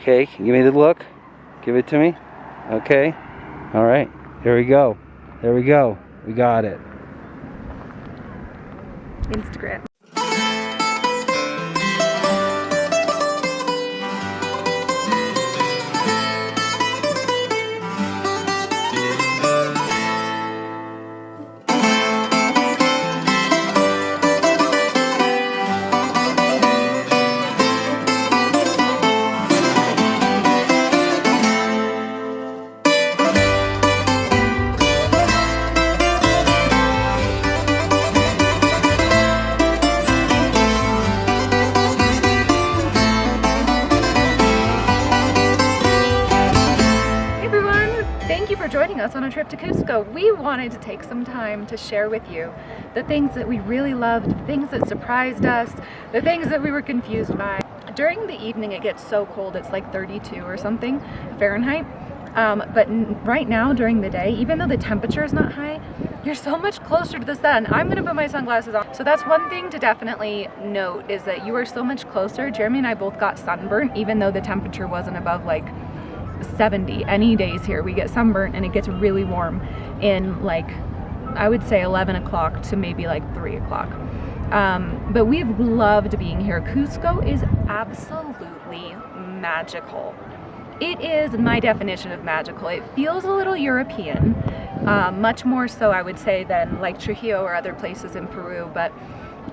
Okay, give me the look. Give it to me. Okay. All right. Here we go. There we go. We got it. Instagram. Joining us on a trip to Cusco. We wanted to take some time to share with you the things that we really loved, the things that surprised us, the things that we were confused by. During the evening it gets so cold, it's like 32 or something Fahrenheit, but right now during the day, even though the temperature is not high, you're so much closer to the sun. I'm gonna put my sunglasses on. So that's one thing to definitely note, is that you are so much closer. Jeremy and I both got sunburnt even though the temperature wasn't above like 70. Any days here we get sunburnt, and it gets really warm in, like, I would say 11 o'clock to maybe like 3 o'clock. But we've loved being here. Cusco is absolutely magical. It is my definition of magical. It feels a little European, much more so I would say than like Trujillo or other places in Peru, but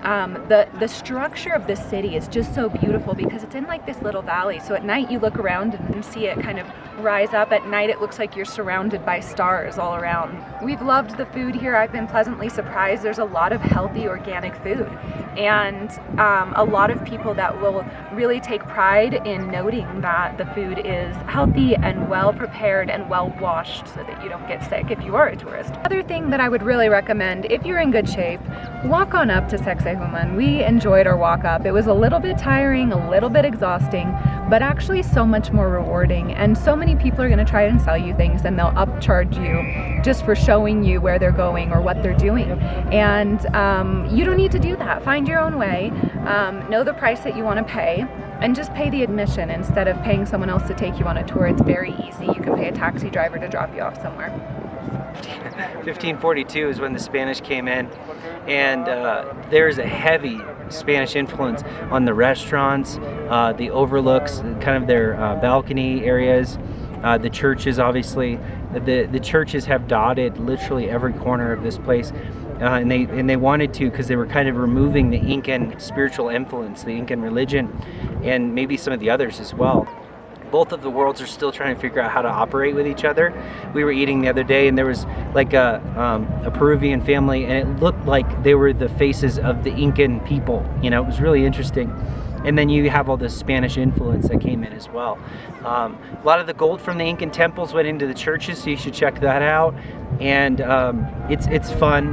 the structure of the city is just so beautiful because it's in like this little valley. So at night you look around and see it kind of rise up. At night it looks like you're surrounded by stars all around. We've loved the food here. I've been pleasantly surprised. There's a lot of healthy organic food, and a lot of people that will really take pride in noting that the food is healthy and well prepared and well washed so that you don't get sick if you are a tourist. Other thing that I would really recommend, if you're in good shape, walk on up to Sacsayhuaman. We enjoyed our walk up. It was a little bit tiring, a little bit exhausting, but actually so much more rewarding. And so many people are going to try and sell you things, and they'll upcharge you just for showing you where they're going or what they're doing. And you don't need to do that. Find your own way. Know the price that you want to pay, and just pay the admission instead of paying someone else to take you on a tour. It's very easy. You can pay a taxi driver to drop you off somewhere. 1542 is when the Spanish came in, and there's a heavy Spanish influence on the restaurants, the overlooks, kind of their balcony areas, the churches. Obviously the churches have dotted literally every corner of this place, and they wanted to, because they were kind of removing the Incan spiritual influence, the Incan religion, and maybe some of the others as well. Both of the worlds are still trying to figure out how to operate with each other. We were eating the other day, and there was like a Peruvian family, and it looked like they were the faces of the Incan people. You know, it was really interesting. And then you have all this Spanish influence that came in as well. A lot of the gold from the Incan temples went into the churches, so you should check that out. And it's fun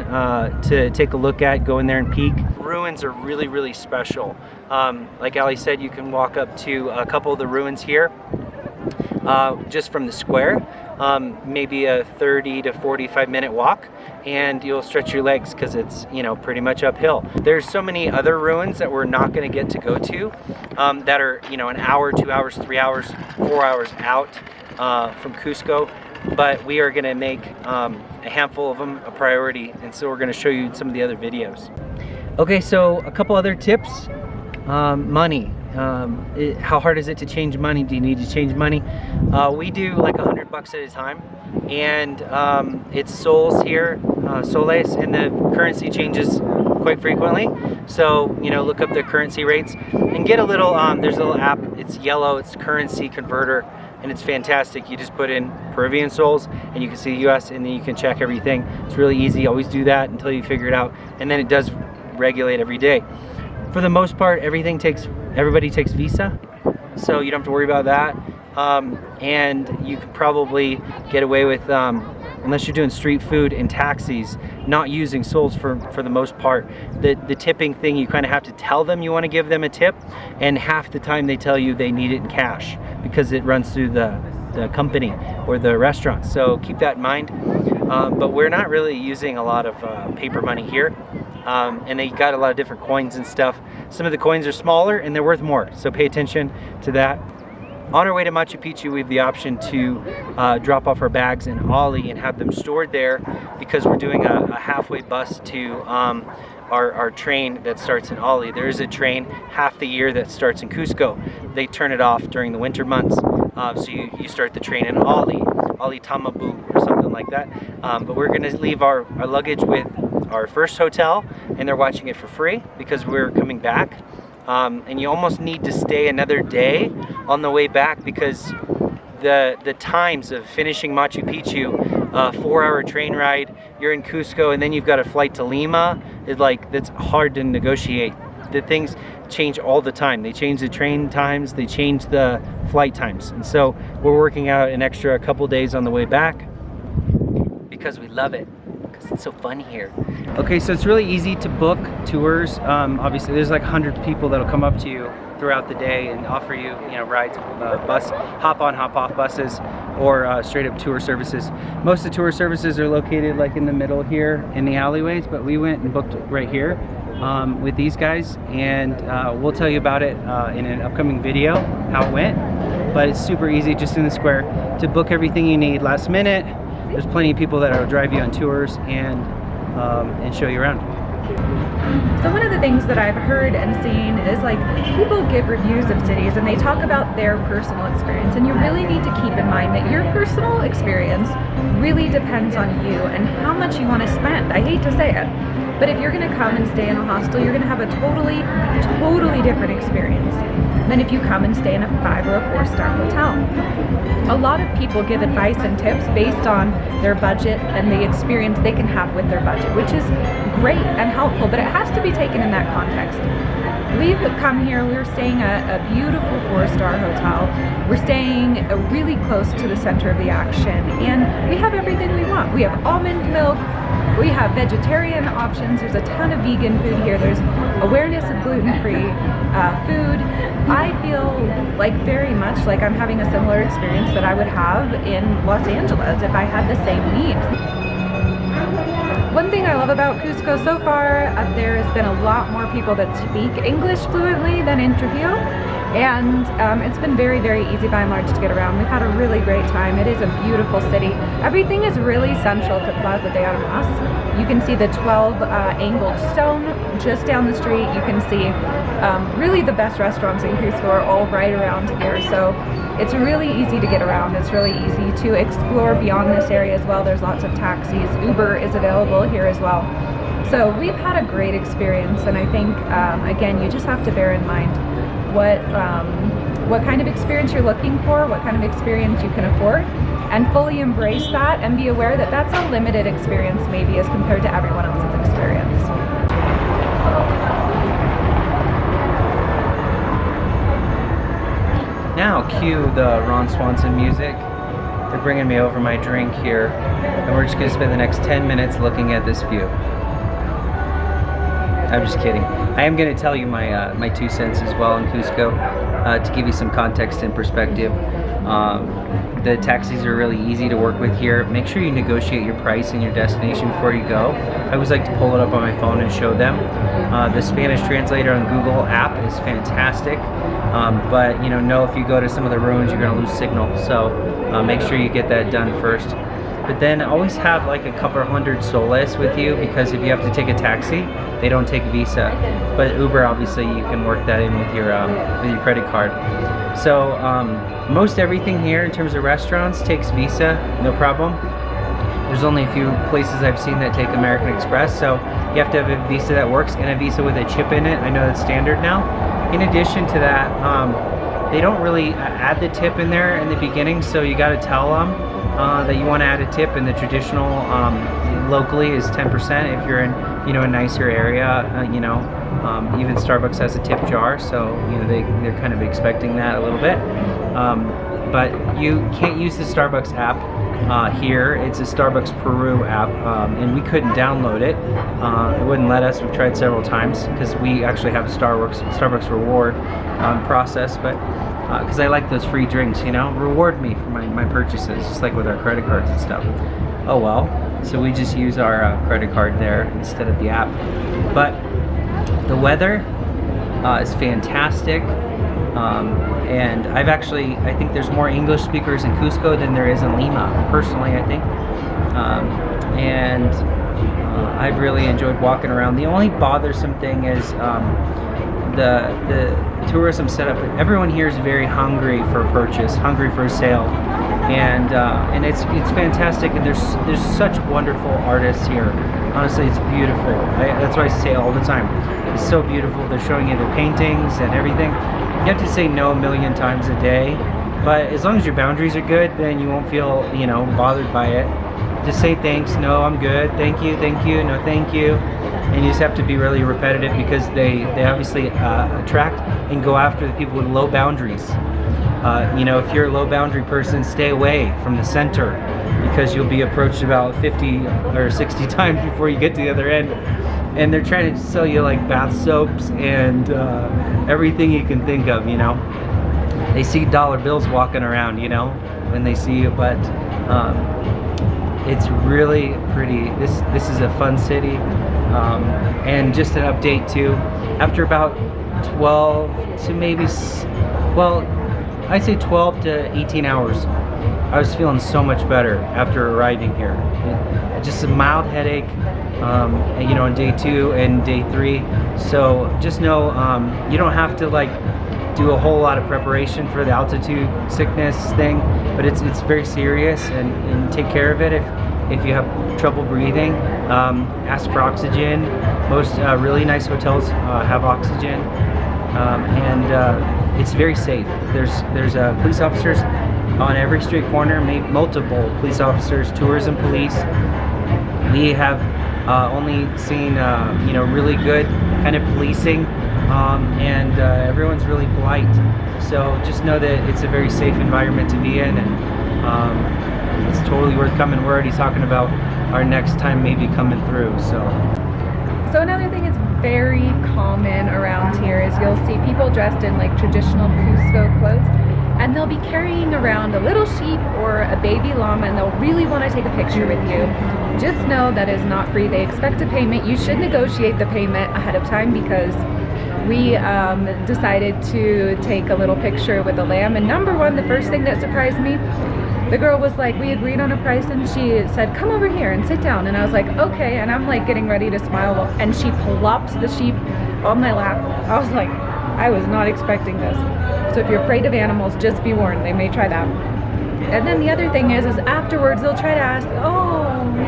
to take a look at, go in there and peek. Ruins are really, really special. Like Ali said, you can walk up to a couple of the ruins here, just from the square. Maybe a 30 to 45 minute walk, and you'll stretch your legs because it's, you know, pretty much uphill. There's so many other ruins that we're not going to get to go to, that are, you know, an hour, 2 hours, 3 hours, 4 hours out from Cusco, but we are going to make a handful of them a priority, and so we're going to show you some of the other videos. Okay, so a couple other tips. Money. How hard is it to change money? Do you need to change money? We do like $100 at a time, and it's soles here, soles, and the currency changes quite frequently. So, you know, look up the currency rates and get a little, there's a little app, it's yellow, it's currency converter, and it's fantastic. You just put in Peruvian soles and you can see the US, and then you can check everything. It's really easy. Always do that until you figure it out, and then it does regulate every day. For the most part, everybody takes Visa, so you don't have to worry about that. And you could probably get away with, unless you're doing street food and taxis, not using soles for the most part. The tipping thing, you kind of have to tell them you want to give them a tip, and half the time they tell you they need it in cash because it runs through the company or the restaurant. So keep that in mind. But we're not really using a lot of paper money here. And they got a lot of different coins and stuff. Some of the coins are smaller and they're worth more, so pay attention to that. On our way to Machu Picchu, we have the option to drop off our bags in Ollie and have them stored there, because we're doing a halfway bus to our train that starts in Ollie. There is a train half the year that starts in Cusco. They turn it off during the winter months. So you start the train in Ollie Tamabu or something like that. But we're gonna leave our luggage with our first hotel, and they're watching it for free because we're coming back. And you almost need to stay another day on the way back, because the times of finishing Machu Picchu, 4-hour train ride, you're in Cusco, and then you've got a flight to Lima, that's hard to negotiate. The things change all the time. They change the train times, they change the flight times. And so we're working out an extra couple days on the way back because we love it, because it's so fun here. Okay, so it's really easy to book tours. Obviously there's like 100 people that'll come up to you throughout the day and offer you, rides, bus, hop on, hop off buses, or straight up tour services. Most of the tour services are located like in the middle here in the alleyways, but we went and booked right here with these guys, and we'll tell you about it in an upcoming video, how it went. But it's super easy, just in the square, to book everything you need last minute. There's plenty of people that will drive you on tours and show you around. So one of the things that I've heard and seen is like people give reviews of cities and they talk about their personal experience, and you really need to keep in mind that your personal experience really depends on you and how much you want to spend. I hate to say it, but if you're going to come and stay in a hostel, you're going to have a totally different experience than if you come and stay in a 5 or a 4-star hotel. A lot of people give advice and tips based on their budget and the experience they can have with their budget, which is great and helpful, but it has to be taken in that context. We've come here, we're staying at a beautiful 4-star hotel. We're staying really close to the center of the action, and we have everything we want. We have almond milk, we have vegetarian options, there's a ton of vegan food here, there's awareness of gluten-free food. I feel like very much like I'm having a similar experience that I would have in Los Angeles if I had the same needs. One thing I love about Cusco so far, there has been a lot more people that speak English fluently than in Trujillo, and it's been very easy by and large to get around. We've had a really great time. It is a beautiful city. Everything is really central to Plaza de Armas. You can see the 12 angled stone just down the street. You can see really the best restaurants in Cusco are all right around here. So it's really easy to get around. It's really easy to explore beyond this area as well. There's lots of taxis. Uber is available here as well. So we've had a great experience, and I think, again, you just have to bear in mind what kind of experience you're looking for, what kind of experience you can afford, and fully embrace that and be aware that that's a limited experience maybe as compared to everyone else's experience. Now cue the Ron Swanson music. They're bringing me over my drink here, and we're just going to spend the next 10 minutes looking at this view. I'm just kidding. I am going to tell you my my 2 cents as well in Cusco to give you some context and perspective. The taxis are really easy to work with here. Make sure you negotiate your price and your destination before you go. I always like to pull it up on my phone and show them. The Spanish translator on Google app is fantastic, but know if you go to some of the ruins, you're going to lose signal. So make sure you get that done first. But then always have like a couple hundred soles with you, because if you have to take a taxi, they don't take Visa. But Uber, obviously, you can work that in with your credit card. So most everything here in terms of restaurants takes Visa, no problem. There's only a few places I've seen that take American Express, so you have to have a Visa that works and a Visa with a chip in it. I know that's standard now. In addition to that, they don't really add the tip in there in the beginning, so you got to tell them that you want to add a tip, and the traditional locally is 10% if you're in a nicer area. Even Starbucks has a tip jar, so they're kind of expecting that a little bit. But you can't use the Starbucks app here. It's a Starbucks Peru app, and we couldn't download it. It wouldn't let us. We've tried several times because we actually have a Starbucks reward process, but because I like those free drinks, reward me for my purchases, just like with our credit cards and stuff. Oh well, so we just use our credit card there instead of the app. But the weather is fantastic. And I think there's more English speakers in Cusco than there is in Lima, personally, I think. I've really enjoyed walking around. The only bothersome thing is the tourism setup. Everyone here is very hungry for a purchase, hungry for a sale, and it's fantastic. And there's such wonderful artists here. Honestly, it's beautiful. That's why I say it all the time. It's so beautiful. They're showing you their paintings and everything. You have to say no a million times a day, but as long as your boundaries are good, then you won't feel, bothered by it. Just say thanks, no, I'm good, thank you, no, thank you. And you just have to be really repetitive because they obviously attract and go after the people with low boundaries. If you're a low boundary person, stay away from the center because you'll be approached about 50 or 60 times before you get to the other end. And they're trying to sell you like bath soaps and everything you can think of, They see dollar bills walking around, when they see you, but it's really pretty. This is a fun city. And just an update too, after about 12 to maybe, I'd say 12 to 18 hours, I was feeling so much better after arriving here. Just a mild headache, on day 2 and day 3. So just know you don't have to do a whole lot of preparation for the altitude sickness thing, but it's very serious, and take care of it if you have trouble breathing. Ask for oxygen. Most really nice hotels have oxygen, and it's very safe. There's police officers on every street corner, multiple police officers, tourism police. We have only seen really good kind of policing, and everyone's really polite. So just know that it's a very safe environment to be in, and it's totally worth coming. We're already talking about our next time maybe coming through. So another thing is very common around here is you'll see people dressed in traditional Cusco clothes, and they'll be carrying around a little sheep or a baby llama, and they'll really want to take a picture with you. Just know that is not free. They expect a payment. You should negotiate the payment ahead of time, because we decided to take a little picture with a lamb, and number one, the first thing that surprised me, the girl was like, we agreed on a price, and she said, come over here and sit down. And I was like, okay. And I'm getting ready to smile, and she plops the sheep on my lap. I was like, I was not expecting this. So if you're afraid of animals, just be warned, they may try that. And then the other thing is afterwards they'll try to ask, oh,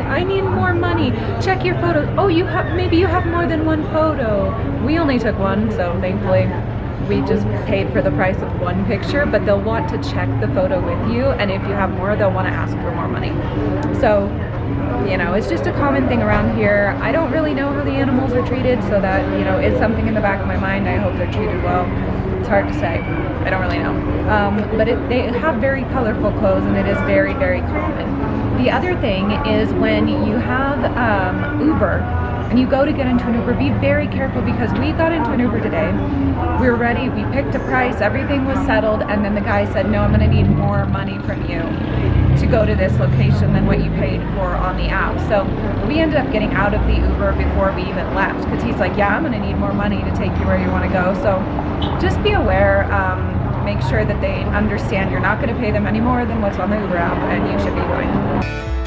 I need more money, check your photos. Oh, maybe you have more than one photo. We only took one, so thankfully we just paid for the price of one picture, but they'll want to check the photo with you, and if you have more, they'll want to ask for more money. So it's just a common thing around here. I don't really know how the animals are treated, so that is something in the back of my mind. I hope they're treated well. It's hard to say. I don't really know. But they have very colorful clothes, and it is very, very common. The other thing is when you have Uber and you go to get into an Uber, be very careful, because we got into an Uber today. We were ready, we picked a price, everything was settled, and then the guy said, no, I'm going to need more money from you to go to this location than what you paid for on the app. So we ended up getting out of the Uber before we even left, because he's like, yeah, I'm going to need more money to take you where you want to go. So just be aware, make sure that they understand you're not going to pay them any more than what's on the Uber app, and you should be fine.